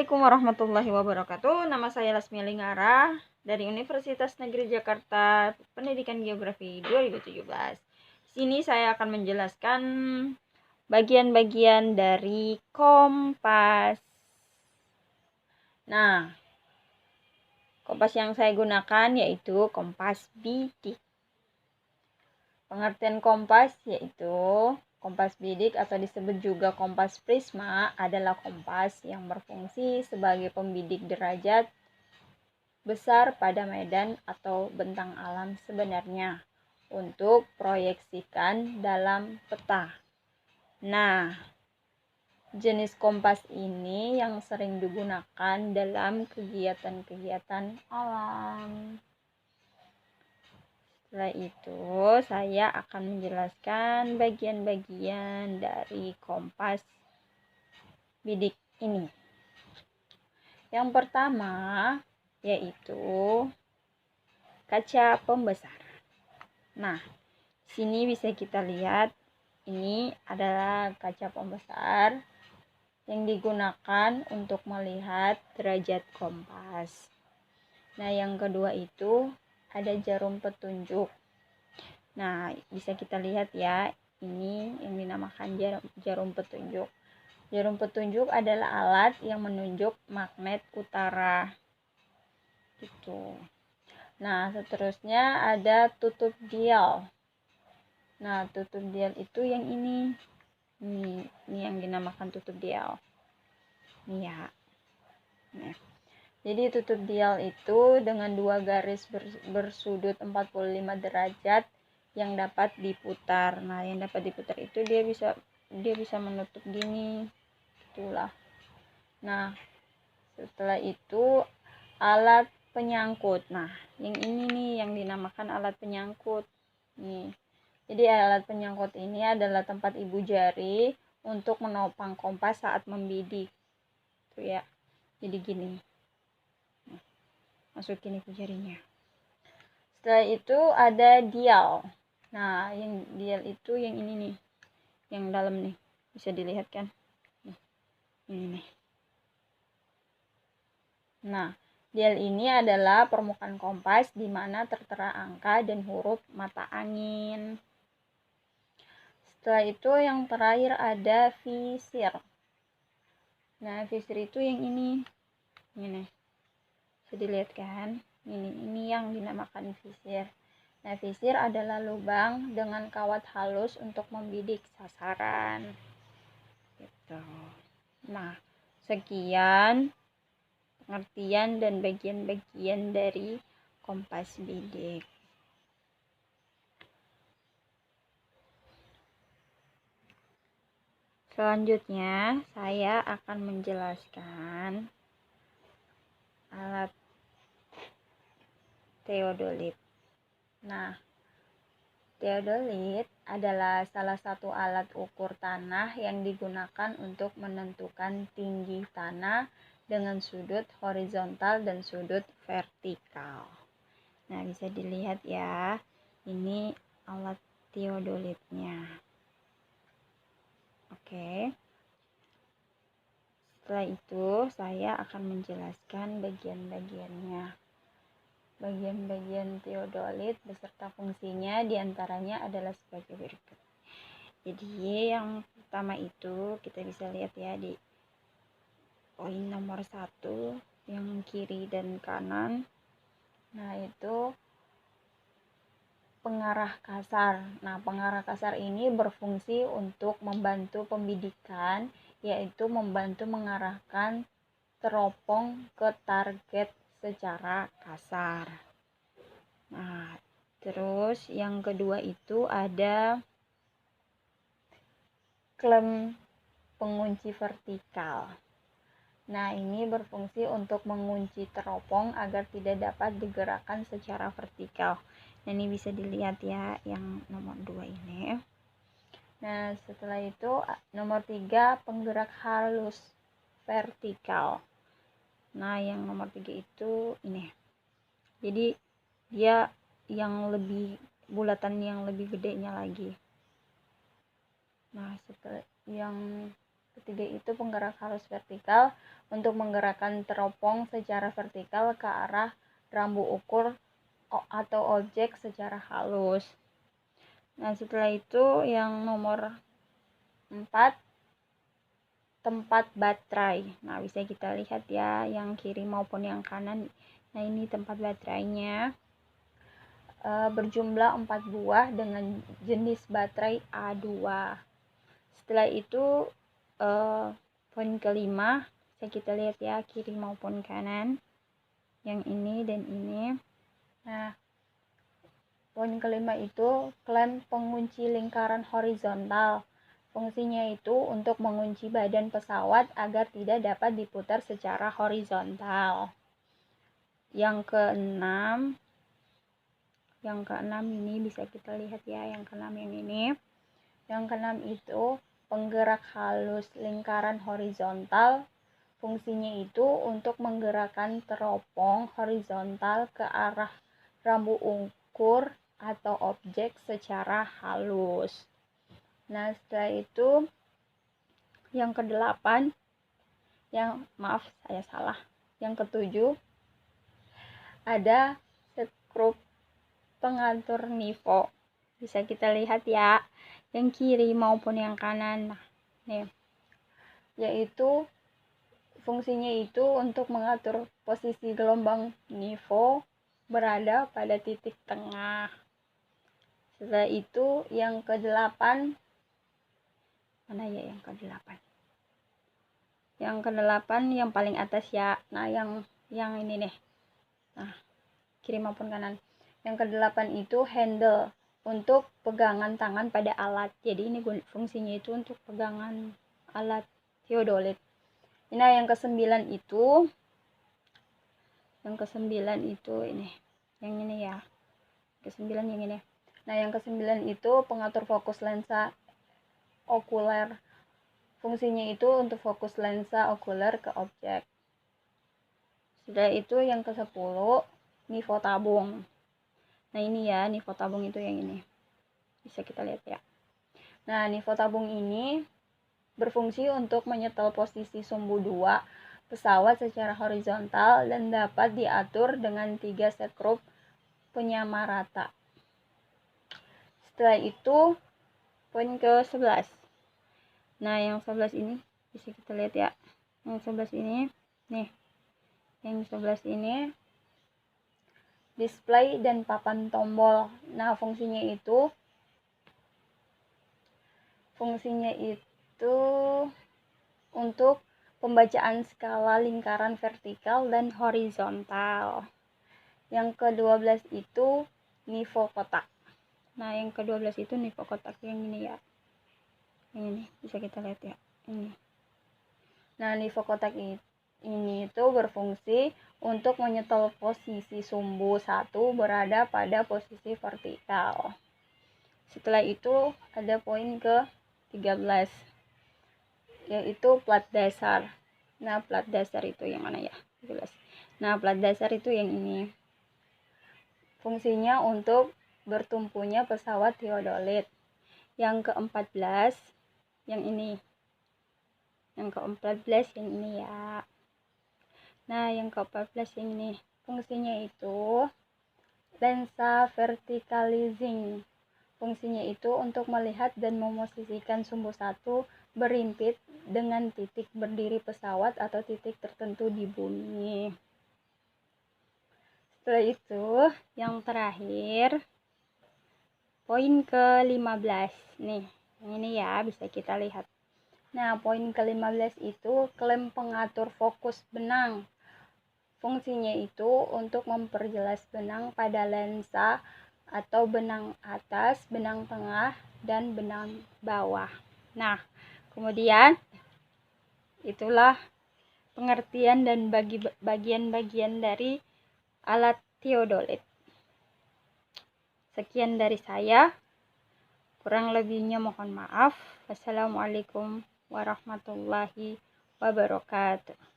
Assalamualaikum warahmatullahi wabarakatuh. Nama saya Lasmi Lingara dari Universitas Negeri Jakarta, Pendidikan Geografi 2017. Di sini saya akan menjelaskan bagian-bagian dari kompas. Nah, kompas yang saya gunakan yaitu kompas bidik. Pengertian kompas yaitu kompas bidik atau disebut juga kompas prisma adalah kompas yang berfungsi sebagai pembidik derajat besar pada medan atau bentang alam sebenarnya untuk proyeksikan dalam peta. Nah, jenis kompas ini yang sering digunakan dalam kegiatan-kegiatan alam. Setelah itu, saya akan menjelaskan bagian-bagian dari kompas bidik ini. Yang pertama yaitu kaca pembesar. Nah, sini bisa kita lihat ini adalah kaca pembesar yang digunakan untuk melihat derajat kompas. Nah, yang kedua itu ada jarum petunjuk. Nah, bisa kita lihat ya, ini yang dinamakan jarum petunjuk. Jarum petunjuk adalah alat yang menunjuk magnet utara. Gitu. Nah, seterusnya ada tutup dial. Nah, tutup dial itu yang ini. Ini yang dinamakan tutup dial. Ini ya. Nah. Jadi tutup dial itu dengan dua garis bersudut 45 derajat yang dapat diputar. Nah, yang dapat diputar itu dia bisa menutup gini. Itulah. Nah, setelah itu alat penyangkut. Nah, yang ini nih yang dinamakan alat penyangkut. Nih. Jadi alat penyangkut ini adalah tempat ibu jari untuk menopang kompas saat membidik. Tuh ya. Jadi gini. Masukin ibu jarinya. Setelah itu ada dial. Nah, yang dial itu yang ini nih. Yang dalam nih. Bisa dilihat kan? Nih. Ini nih. Nah, dial ini adalah permukaan kompas di mana tertera angka dan huruf mata angin. Setelah itu yang terakhir ada visir. Nah, visir itu yang ini. Ini nih. Bisa dilihat kan? Ini yang dinamakan visir. Nah, visir adalah lubang dengan kawat halus untuk membidik sasaran. Gitu. Nah, sekian pengertian dan bagian-bagian dari kompas bidik. Selanjutnya, saya akan menjelaskan alat teodolit. Nah, teodolit adalah salah satu alat ukur tanah yang digunakan untuk menentukan tinggi tanah dengan sudut horizontal dan sudut vertikal. Nah, bisa dilihat ya, ini alat teodolitnya. Oke. Setelah itu, saya akan menjelaskan bagian-bagiannya. Bagian-bagian teodolit beserta fungsinya diantaranya adalah sebagai berikut. Jadi yang pertama itu kita bisa lihat ya di poin nomor 1 yang kiri dan kanan. Nah, itu pengarah kasar. Nah, pengarah kasar ini berfungsi untuk membantu pembidikan, yaitu membantu mengarahkan teropong ke target secara kasar. Nah, terus yang kedua itu ada klem pengunci vertikal. Nah, ini berfungsi untuk mengunci teropong agar tidak dapat digerakkan secara vertikal. Nah, ini bisa dilihat ya yang nomor 2 ini. Nah, setelah itu nomor 3 penggerak halus vertikal. Nah, yang nomor 3 itu ini. Jadi dia yang lebih bulatan yang lebih gedenya lagi. Nah, setelah yang Ketiga itu penggerak halus vertikal untuk menggerakkan teropong secara vertikal ke arah rambu ukur atau objek secara halus. Nah, setelah itu yang nomor 4, tempat baterai. Nah, bisa kita lihat ya, yang kiri maupun yang kanan. Nah, ini tempat baterainya. Berjumlah 4 buah dengan jenis baterai A2. Setelah itu poin kelima, bisa kita lihat ya, kiri maupun kanan, yang ini dan ini. Nah, poin kelima itu klem pengunci lingkaran horizontal. Fungsinya itu untuk mengunci badan pesawat agar tidak dapat diputar secara horizontal. Yang keenam ini bisa kita lihat ya, yang keenam yang ini. Yang keenam itu penggerak halus lingkaran horizontal. Fungsinya itu untuk menggerakkan teropong horizontal ke arah rambu ukur atau objek secara halus. Nah, setelah itu yang ke-8, yang ke-7 ada skrup pengatur nivå. Bisa kita lihat ya, yang kiri maupun yang kanan. Nah, nih. Yaitu fungsinya itu untuk mengatur posisi gelombang nivå berada pada titik tengah. Setelah itu yang ke-8, mana ya yang ke-8? Yang ke-8 yang paling atas ya. Nah, yang ini nih. Nah, kiri maupun kanan. Yang ke-8 itu handle untuk pegangan tangan pada alat. Jadi ini fungsinya itu untuk pegangan alat theodolit. Nah, yang ke-9 itu ini. Yang ini ya. Ke-9 yang ini. Nah, yang ke-9 itu pengatur fokus lensa okuler. Fungsinya itu untuk fokus lensa okuler ke objek. Sudah itu yang ke-10, nivå tabung. Nah, ini ya, nivå tabung itu yang ini. Bisa kita lihat ya. Nah, nivå tabung ini berfungsi untuk menyetel posisi sumbu 2 pesawat secara horizontal dan dapat diatur dengan 3 skrup penyamarata. Setelah itu poin ke-11. Nah, yang 11 ini bisa kita lihat ya. Yang 11 ini nih. Yang 11 ini display dan papan tombol. Nah, fungsinya itu untuk pembacaan skala lingkaran vertikal dan horizontal. Yang ke-12 itu nivå kotak. Nah, yang ke-12 itu nivå kotak yang ini ya. Yang ini bisa kita lihat ya. Ini. Nah, nivå kotak ini itu berfungsi untuk menyetel posisi sumbu 1 berada pada posisi vertikal. Setelah itu ada poin ke-13, yaitu plat dasar. Nah, plat dasar itu yang mana ya? 13. Nah, plat dasar itu yang ini. Fungsinya untuk bertumpunya pesawat theodolit. Yang ke-14 yang ini. Yang ke-14 yang ini ya. Nah, yang ke-14 yang ini. Fungsinya itu lensa verticalizing. Fungsinya itu untuk melihat dan memosisikan sumbu 1 berimpit dengan titik berdiri pesawat atau titik tertentu di bumi. Setelah itu, yang terakhir, poin ke-15. Nih, ini ya, bisa kita lihat. Nah, poin ke-15 itu klem pengatur fokus benang. Fungsinya itu untuk memperjelas benang pada lensa atau benang atas, benang tengah, dan benang bawah. Nah, kemudian itulah pengertian dan bagian-bagian dari alat theodolit. Sekian dari saya. Kurang lebihnya mohon maaf. Wassalamualaikum warahmatullahi wabarakatuh.